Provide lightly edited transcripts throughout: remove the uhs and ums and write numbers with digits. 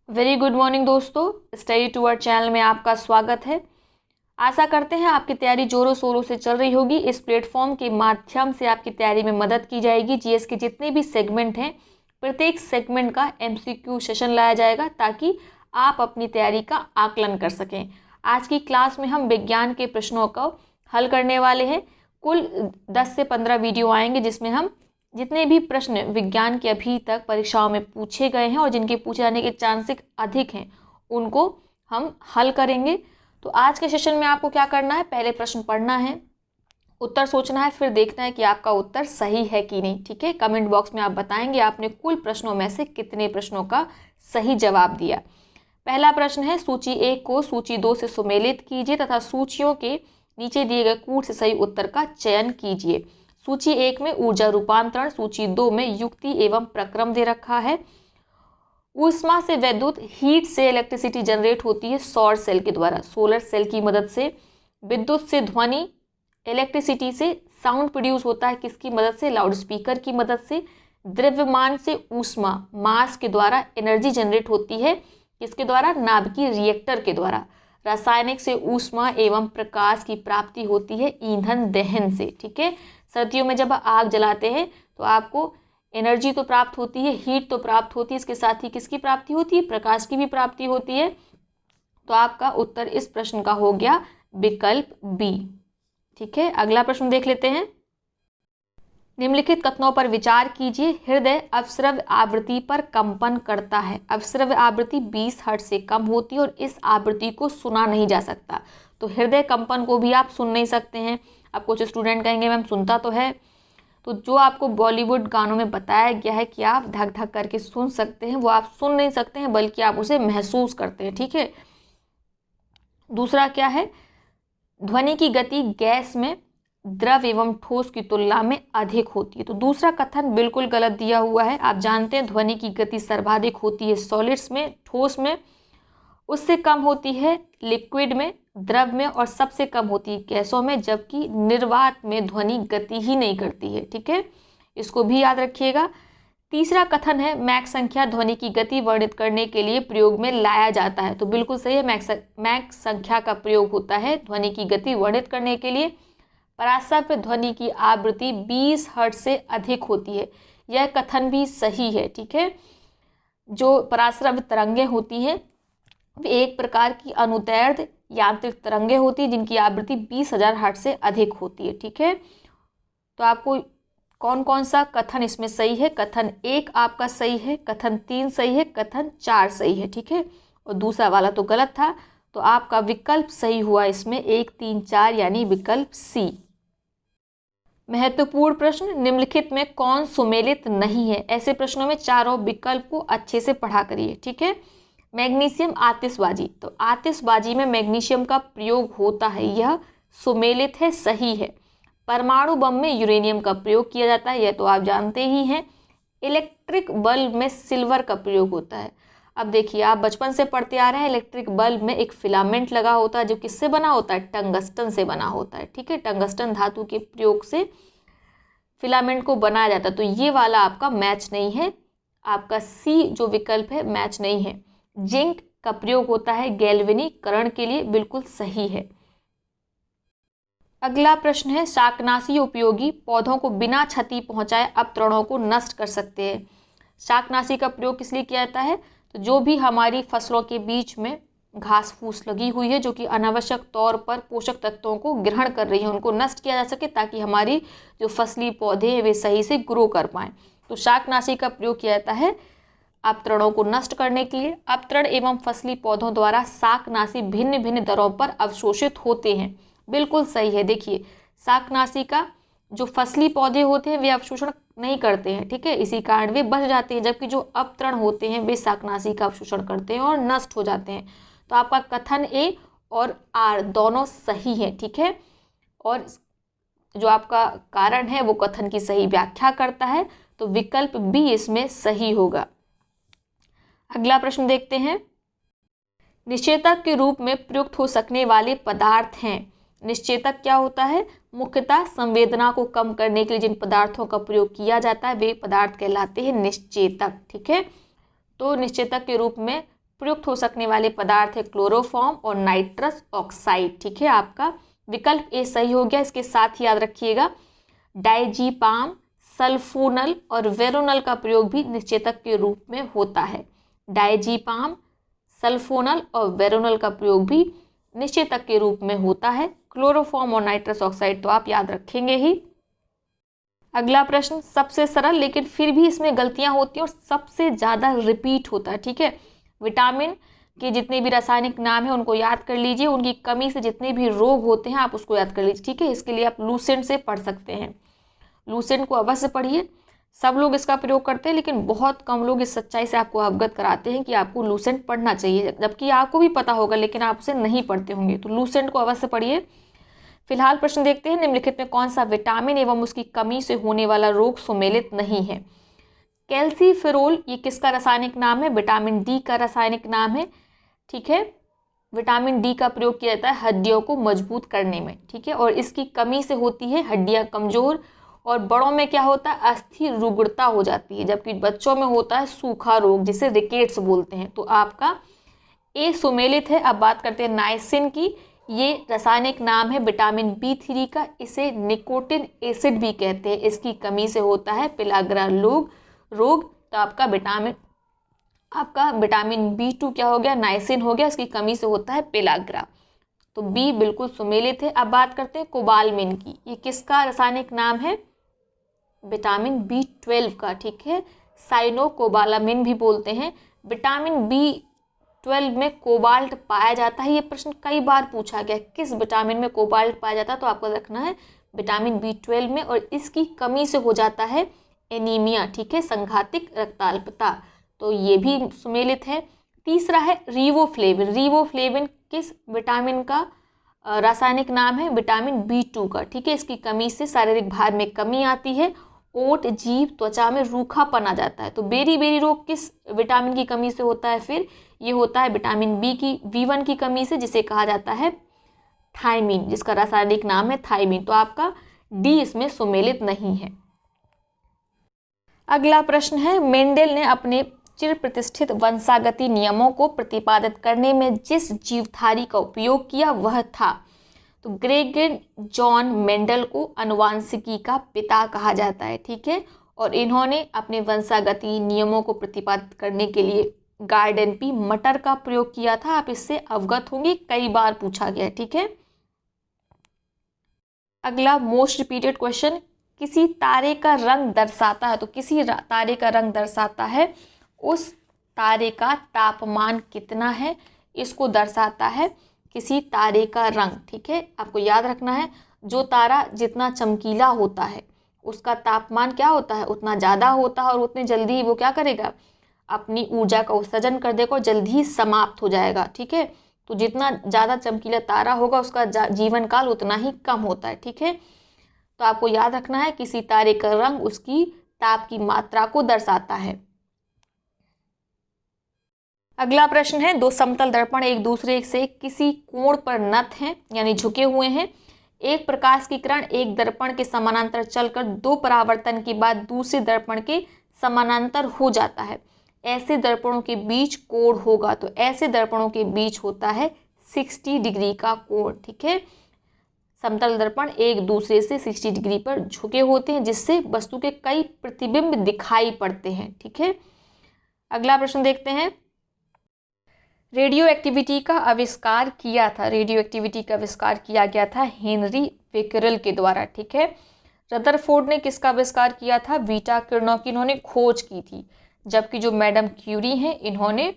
Very good morning दोस्तों, study टूअर channel में आपका स्वागत है। आशा करते हैं आपकी तैयारी जोरों शोरों से चल रही होगी। इस प्लेटफॉर्म के माध्यम से आपकी तैयारी में मदद की जाएगी। जीएस के जितने भी सेगमेंट हैं, प्रत्येक सेगमेंट का एमसीक्यू सेशन लाया जाएगा ताकि आप अपनी तैयारी का आकलन कर सकें। आज की क्लास में हम विज्ञान के प्रश्नों को हल करने वाले हैं। कुल 10 से 15 वीडियो आएंगे जिसमें हम जितने भी प्रश्न विज्ञान के अभी तक परीक्षाओं में पूछे गए हैं और जिनके पूछे जाने के चांसेस अधिक हैं उनको हम हल करेंगे। तो आज के सेशन में आपको क्या करना है, पहले प्रश्न पढ़ना है, उत्तर सोचना है, फिर देखना है कि आपका उत्तर सही है कि नहीं। ठीक है, कमेंट बॉक्स में आप बताएंगे आपने कुल प्रश्नों में से कितने प्रश्नों का सही जवाब दिया। पहला प्रश्न है, सूची 1 को सूची 2 से सुमेलित कीजिए तथा सूचियों के नीचे दिए गए कूट से सही उत्तर का चयन कीजिए। सूची 1 में ऊर्जा रूपांतरण, सूची 2 में युक्ति एवं प्रक्रम दे रखा है। ऊष्मा से विद्युत, हीट से इलेक्ट्रिसिटी जनरेट होती है सौर सेल के द्वारा, सोलर सेल की मदद से। विद्युत से ध्वनि, इलेक्ट्रिसिटी से साउंड प्रोड्यूस होता है किसकी मदद से, लाउड स्पीकर की मदद से। द्रव्यमान से ऊष्मा, मास के द्वारा एनर्जी जनरेट होती है किसके द्वारा, नाभिकीय रिएक्टर के द्वारा। रासायनिक से ऊष्मा एवं प्रकाश की प्राप्ति होती है ईंधन दहन से। ठीक है, सर्दियों में जब आग जलाते हैं तो आपको एनर्जी तो प्राप्त होती है, हीट तो प्राप्त होती है, इसके साथ ही किसकी प्राप्ति होती है, प्रकाश की भी प्राप्ति होती है। तो आपका उत्तर इस प्रश्न का हो गया विकल्प बी। ठीक है, अगला प्रश्न देख लेते हैं। निम्नलिखित कथनों पर विचार कीजिए। हृदय अवस्रव्य आवृत्ति पर कंपन करता है। अवस्रव्य आवृत्ति 20 हर्ट्ज से कम होती है और इस आवृत्ति को सुना नहीं जा सकता। तो हृदय कंपन को भी आप सुन नहीं सकते हैं। अब कुछ स्टूडेंट कहेंगे मैम सुनता तो है, तो जो आपको बॉलीवुड गानों में बताया गया है कि आप धक धक करके सुन सकते हैं, वो आप सुन नहीं सकते हैं बल्कि आप उसे महसूस करते हैं। ठीक है, दूसरा क्या है, ध्वनि की गति गैस में द्रव एवं ठोस की तुलना में अधिक होती है। तो दूसरा कथन बिल्कुल गलत दिया हुआ है। आप जानते हैं ध्वनि की गति सर्वाधिक होती है सॉलिड्स में, ठोस में, उससे कम होती है लिक्विड में, द्रव में, और सबसे कम होती है गैसों में, जबकि निर्वात में ध्वनि गति ही नहीं करती है। ठीक है, इसको भी याद रखिएगा। तीसरा कथन है, मैक संख्या ध्वनि की गति वर्णित करने के लिए प्रयोग में लाया जाता है। तो बिल्कुल सही है, मैक संख्या का प्रयोग होता है ध्वनि की गति वर्णित करने के लिए। पराश्रव्य ध्वनि की आवृत्ति 20 हर्ट्ज से अधिक होती है, यह कथन भी सही है। ठीक है, जो पराश्रव्य तरंगें होती हैं एक प्रकार की अनुदैर्ध्य यांत्रिक तरंगें होती है जिनकी आवृत्ति 20,000 हर्ट्ज से अधिक होती है। ठीक है, तो आपको कौन कौन सा कथन इसमें सही है, कथन 1 आपका सही है, कथन 3 सही है, कथन 4 सही है। ठीक है, और दूसरा वाला तो गलत था, तो आपका विकल्प सही हुआ इसमें 1, 3, 4 यानी विकल्प सी। महत्वपूर्ण प्रश्न, निम्नलिखित में कौन सुमेलित नहीं है। ऐसे प्रश्नों में चारों विकल्प को अच्छे से पढ़ा करिए। ठीक है, मैग्नीशियम आतिशबाजी, तो आतिशबाजी में मैग्नीशियम का प्रयोग होता है, यह सुमेलित है, सही है। परमाणु बम में यूरेनियम का प्रयोग किया जाता है, यह तो आप जानते ही हैं। इलेक्ट्रिक बल्ब में सिल्वर का प्रयोग होता है। अब देखिए, आप बचपन से पढ़ते आ रहे हैं, इलेक्ट्रिक बल्ब में एक फिलामेंट लगा होता है जो किससे बना होता है, टंगस्टन से बना होता है। ठीक है, टंगस्टन धातु के प्रयोग से फिलामेंट को बनाया जाता है। तो ये वाला आपका मैच नहीं है, आपका सी जो विकल्प है मैच नहीं है। जिंक का प्रयोग होता है गैल्वेनीकरण के लिए, बिल्कुल सही है। अगला प्रश्न है, शाकनाशी उपयोगी पौधों को बिना क्षति पहुंचाए अपतरणों को नष्ट कर सकते हैं। शाकनाशी का प्रयोग किस लिए किया जाता है, तो जो भी हमारी फसलों के बीच में घास फूस लगी हुई है जो कि अनावश्यक तौर पर पोषक तत्वों को ग्रहण कर रही है, उनको नष्ट किया जा सके ताकि हमारी जो फसली पौधे हैं वे सही से ग्रो कर पाएँ। तो शाकनाशी का प्रयोग किया जाता है अपतरणों को नष्ट करने के लिए। अपतरण एवं फसली पौधों द्वारा शाकनाशी भिन्न भिन्न दरों पर अवशोषित होते हैं, बिल्कुल सही है। देखिए, शाकनाशी का जो फसली पौधे होते हैं वे अवशोषण नहीं करते हैं, ठीक है, इसी कारण वे बच जाते हैं, जबकि जो अपतरण होते हैं वे शाकनाशी का अवशोषण करते हैं और नष्ट हो जाते हैं। तो आपका कथन ए और आर दोनों सही है। ठीक है, और जो आपका कारण है वो कथन की सही व्याख्या करता है, तो विकल्प बी इसमें सही होगा। अगला प्रश्न देखते हैं, निश्चेतक के रूप में प्रयुक्त हो सकने वाले पदार्थ हैं। निश्चेतक क्या होता है, मुख्यतः संवेदना को कम करने के लिए जिन पदार्थों का प्रयोग किया जाता है वे पदार्थ कहलाते हैं निश्चेतक। ठीक है, तो निश्चेतक के रूप में प्रयुक्त हो सकने वाले पदार्थ है क्लोरोफॉर्म और नाइट्रस ऑक्साइड। ठीक है, आपका विकल्प ए सही हो गया। इसके साथ ही याद रखिएगा डायजीपाम, सल्फोनल और वेरोनल का प्रयोग भी निश्चेतक के रूप में होता है। डायजीपाम, सल्फोनल और वेरोनल का प्रयोग भी निश्चेतक के रूप में होता है। क्लोरोफॉर्म और नाइट्रस ऑक्साइड तो आप याद रखेंगे ही। अगला प्रश्न सबसे सरल लेकिन फिर भी इसमें गलतियां होती हैं और सबसे ज़्यादा रिपीट होता है। ठीक है, विटामिन के जितने भी रासायनिक नाम है उनको याद कर लीजिए, उनकी कमी से जितने भी रोग होते हैं आप उसको याद कर लीजिए। ठीक है, इसके लिए आप लूसेंट से पढ़ सकते हैं, लूसेंट को अवश्य पढ़िए। सब लोग इसका प्रयोग करते हैं लेकिन बहुत कम लोग इस सच्चाई से आपको अवगत कराते हैं कि आपको लूसेंट पढ़ना चाहिए, जबकि आपको भी पता होगा लेकिन आप उसे नहीं पढ़ते होंगे। तो लूसेंट को अवश्य पढ़िए। फिलहाल प्रश्न देखते हैं, निम्नलिखित में कौन सा विटामिन एवं उसकी कमी से होने वाला रोग सुमेलित नहीं है। कैल्सीफेरोल ये किसका रासायनिक नाम है? विटामिन डी का रासायनिक नाम है। ठीक है, विटामिन डी का प्रयोग किया जाता है हड्डियों को मजबूत करने में। ठीक है, और इसकी कमी से होती है हड्डियां कमजोर और बड़ों में क्या होता है? अस्थि रुग्णता हो जाती है, जबकि बच्चों में होता है सूखा रोग जिसे रिकेट्स बोलते हैं। तो आपका ए सुमेलित है। अब बात करते हैं नाइसिन की। ये रासायनिक नाम है विटामिन B3 का, इसे निकोटिन एसिड भी कहते हैं। इसकी कमी से होता है पेलाग्रा रोग। तो आपका विटामिन B2 क्या हो गया? नाइसिन हो गया, इसकी कमी से होता है पेलाग्रा। तो बी बिल्कुल सुमेलित है। अब बात करते हैं कोबालमिन की। ये किसका रासायनिक नाम है? विटामिन B12 का। ठीक है, साइनोकोबालामिन भी बोलते हैं। विटामिन B12 में कोबाल्ट पाया जाता है। ये प्रश्न कई बार पूछा गया, किस विटामिन में कोबाल्ट पाया जाता है? तो आपको रखना है विटामिन B12 में, और इसकी कमी से हो जाता है एनीमिया। ठीक है, संघातिक रक्ताल्पता। तो ये भी सुमेलित है। तीसरा है रिवोफ्लेविन। रिवोफ्लेविन किस विटामिन का रासायनिक नाम है? विटामिन B2 का। ठीक है, इसकी कमी से शारीरिक भार में कमी आती है, ओट, जीभ, त्वचा में रूखापन आ जाता है। तो बेरी रोग किस विटामिन की कमी से होता है? फिर ये होता है विटामिन B1 की कमी से, जिसे कहा जाता है थायमीन, जिसका रासायनिक नाम है थायमीन। तो आपका डी इसमें सुमेलित नहीं है। अगला प्रश्न है, मेंडेल ने अपने चिर प्रतिष्ठित वंशागति नियमों को प्रतिपादित करने में जिस जीवधारी का उपयोग किया वह था। तो ग्रेगर जॉन मेंडल को आनुवांशिकी का पिता कहा जाता है। ठीक है, और इन्होंने अपने वंशागति नियमों को प्रतिपादित करने के लिए गार्डेनपी मटर का प्रयोग किया था। आप इससे अवगत होंगे, कई बार पूछा गया। ठीक है, अगला मोस्ट रिपीटेड क्वेश्चन, किसी तारे का रंग दर्शाता है। तो किसी तारे का रंग दर्शाता है, उस तारे का तापमान कितना है, इसको दर्शाता है किसी तारे का रंग। ठीक है, आपको याद रखना है, जो तारा जितना चमकीला होता है उसका तापमान क्या होता है? उतना ज़्यादा होता है, और उतनी जल्दी ही वो क्या करेगा? अपनी ऊर्जा का उत्सर्जन कर देगा और जल्दी ही समाप्त हो जाएगा। ठीक है, तो जितना ज़्यादा चमकीला तारा होगा उसका जीवन काल उतना ही कम होता है। ठीक है, तो आपको याद रखना है किसी तारे का रंग उसकी ताप की मात्रा को दर्शाता है। अगला प्रश्न है, दो समतल दर्पण एक दूसरे से किसी कोण पर नत हैं, यानी झुके हुए हैं। एक प्रकाश की किरण एक दर्पण के समानांतर चलकर दो परावर्तन के बाद दूसरे दर्पण के समानांतर हो जाता है। ऐसे दर्पणों के बीच कोण होगा। तो ऐसे दर्पणों के बीच होता है 60 डिग्री का कोण। ठीक है, समतल दर्पण एक दूसरे से 60 डिग्री पर झुके होते हैं, जिससे वस्तु के कई प्रतिबिंब दिखाई पड़ते हैं। ठीक है, अगला प्रश्न देखते हैं, रेडियो एक्टिविटी का आविष्कार किया था। रेडियो एक्टिविटी का आविष्कार किया गया था हेनरी बेकरेल के द्वारा। ठीक है, रदरफोर्ड ने किसका आविष्कार किया था? बीटा किरणों की इन्होंने खोज की थी, जबकि जो मैडम क्यूरी हैं इन्होंने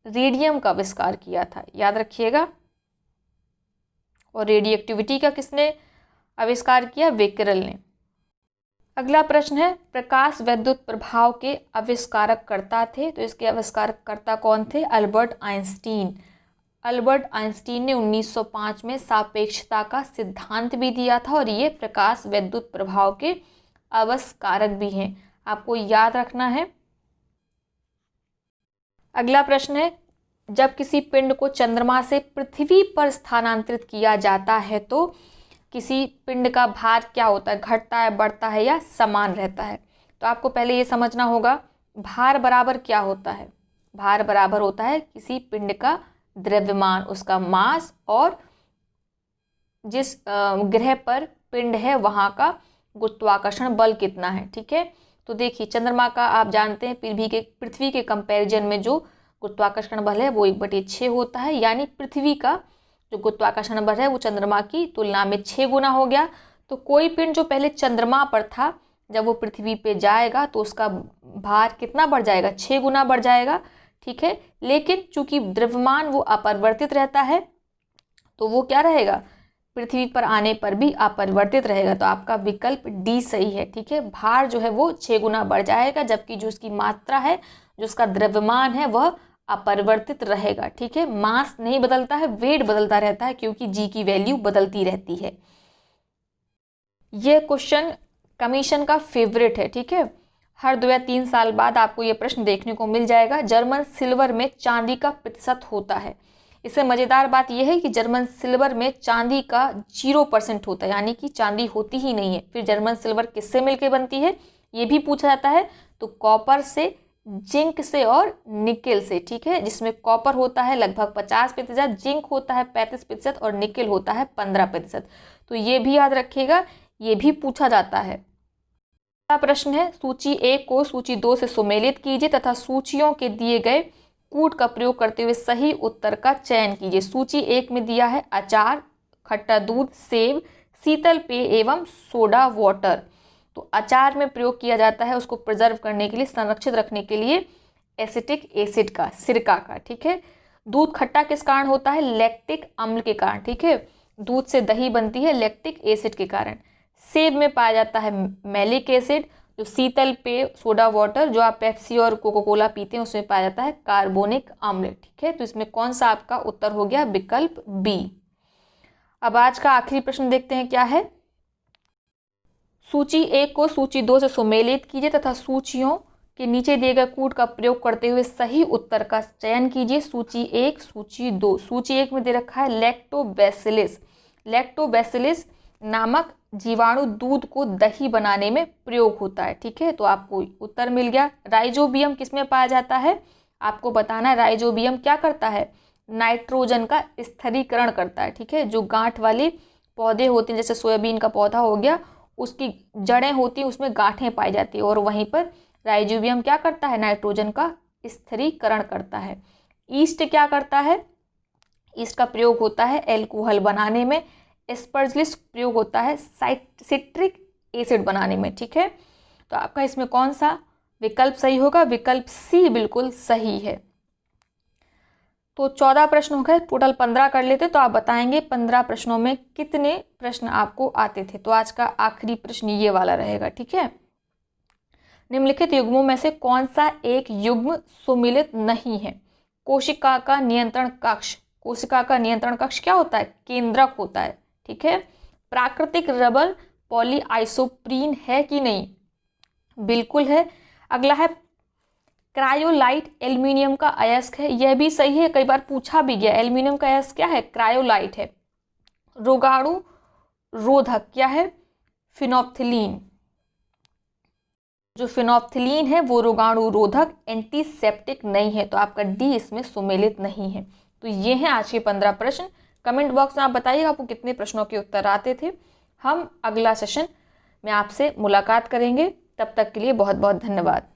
रेडियम का आविष्कार किया था, याद रखिएगा। और रेडियो एक्टिविटी का किसने आविष्कार किया? बेकरेल ने। अगला प्रश्न है, प्रकाश वैद्युत प्रभाव के आविष्कारकर्ता थे। तो इसके आविष्कारकर्ता कौन थे? Albert Einstein. अल्बर्ट आइंस्टीन ने 1905 में सापेक्षता का सिद्धांत भी दिया था, और ये प्रकाश वैद्युत प्रभाव के आविष्कारक भी हैं, आपको याद रखना है। अगला प्रश्न है, जब किसी पिंड को चंद्रमा से पृथ्वी पर स्थानांतरित किया जाता है तो किसी पिंड का भार क्या होता है? घटता है, बढ़ता है या समान रहता है? तो आपको पहले ये समझना होगा भार बराबर क्या होता है? भार बराबर होता है किसी पिंड का द्रव्यमान, उसका मास, और जिस ग्रह पर पिंड है वहाँ का गुरुत्वाकर्षण बल कितना है। ठीक है, तो देखिए चंद्रमा का आप जानते हैं पृथ्वी के कंपैरिजन में जो गुरुत्वाकर्षण बल है वो 1/6 होता है, यानी पृथ्वी का जो गुरुत्वाकर्षण बल है वो चंद्रमा की तुलना में 6 गुना हो गया। तो कोई पिंड जो पहले चंद्रमा पर था, जब वो पृथ्वी पे जाएगा तो उसका भार कितना बढ़ जाएगा, 6 गुना बढ़ जाएगा। ठीक है, लेकिन चूंकि द्रव्यमान वो अपरिवर्तित रहता है तो वो क्या रहेगा, पृथ्वी पर आने पर भी अपरिवर्तित रहेगा। तो आपका विकल्प डी सही है। ठीक है, भार जो है वो 6 गुना बढ़ जाएगा, जबकि जो उसकी मात्रा है, जो उसका द्रव्यमान है, वह अपरिवर्तित रहेगा। ठीक है, मास नहीं बदलता है, वेट बदलता रहता है, क्योंकि जी की वैल्यू बदलती रहती है। यह क्वेश्चन कमीशन का फेवरेट है। ठीक है, हर 2 या 3 साल बाद आपको यह प्रश्न देखने को मिल जाएगा। जर्मन सिल्वर में चांदी का प्रतिशत होता है। इससे मज़ेदार बात यह है कि जर्मन सिल्वर में चांदी का 0% होता है, यानी कि चांदी होती ही नहीं है। फिर जर्मन सिल्वर किससे मिलकर बनती है ये भी पूछा जाता है। तो कॉपर से, जिंक से और निकेल से। ठीक है, जिसमें कॉपर होता है लगभग 50%, जिंक होता है 35% और निकेल होता है 15%। तो ये भी याद रखिएगा, ये भी पूछा जाता है। अगला प्रश्न है, सूची 1 को सूची 2 से सुमेलित कीजिए तथा सूचियों के दिए गए कूट का प्रयोग करते हुए सही उत्तर का चयन कीजिए। सूची 1 में दिया है अचार, खट्टा दूध, सेब, शीतल पेय एवं सोडा वाटर। तो अचार में प्रयोग किया जाता है उसको प्रिजर्व करने के लिए, संरक्षित रखने के लिए, एसिटिक एसिड का, सिरका का। ठीक है, दूध खट्टा किस कारण होता है, लैक्टिक अम्ल के कारण। ठीक है, दूध से दही बनती है लैक्टिक एसिड के कारण। सेब में पाया जाता है मैलिक एसिड। जो शीतल पेय सोडा वाटर जो आप पेप्सी और कोको कोला पीते हैं उसमें पाया जाता है कार्बोनिक अम्ल। ठीक है, तो इसमें कौन सा आपका उत्तर हो गया, विकल्प बी। अब आज का आखिरी प्रश्न देखते हैं क्या है। सूची 1 को सूची 2 से सुमेलित कीजिए तथा सूचियों के नीचे दिए गए कूट का प्रयोग करते हुए सही उत्तर का चयन कीजिए। सूची 1, सूची 2। सूची 1 में दे रखा है लैक्टोबैसिलिस। लैक्टोबैसिलिस नामक जीवाणु दूध को दही बनाने में प्रयोग होता है। ठीक है, तो आपको उत्तर मिल गया। राइजोबियम किसमें पाया जाता है, आपको बताना है। राइजोबियम क्या करता है, नाइट्रोजन का स्थिरीकरण करता है। ठीक है, जो गांठ वाले पौधे होते हैं, जैसे सोयाबीन का पौधा हो गया, उसकी जड़ें होती हैं, उसमें गांठें पाई जाती है, और वहीं पर राइजोबियम क्या करता है, नाइट्रोजन का स्थिरीकरण करता है। ईस्ट क्या करता है, ईस्ट का प्रयोग होता है एल्कोहल बनाने में। एस्परजिलिस प्रयोग होता है सिट्रिक एसिड बनाने में। ठीक है, तो आपका इसमें कौन सा विकल्प सही होगा, विकल्प सी बिल्कुल सही है। तो 14 प्रश्न हो गए, टोटल 15 कर लेते तो आप बताएंगे 15 प्रश्नों में कितने प्रश्न आपको आते थे। तो आज का आखिरी प्रश्न ये वाला रहेगा। ठीक है, निम्नलिखित युग्मों में से कौन सा एक युग्म सुमेलित नहीं है। कोशिका का नियंत्रण कक्ष, कोशिका का नियंत्रण कक्ष क्या होता है, केंद्रक होता है। ठीक है, प्राकृतिक रबर पॉलीआइसोप्रीन है कि नहीं, बिल्कुल है। अगला है क्रायोलाइट एल्यूमिनियम का अयस्क है, यह भी सही है, कई बार पूछा भी गया। एल्यूमिनियम का अयस्क क्या है, क्रायोलाइट है। रोगाणु रोधक क्या है, फिनोप्थिलीन। जो फिनोप्थिलीन है वो रोगाणु रोधक एंटीसेप्टिक नहीं है, तो आपका डी इसमें सुमेलित नहीं है। तो ये हैं आज के 15 प्रश्न। कमेंट बॉक्स में आप बताइएगा आपको कितने प्रश्नों के उत्तर आते थे। हम अगला सेशन में आपसे मुलाकात करेंगे, तब तक के लिए बहुत बहुत धन्यवाद।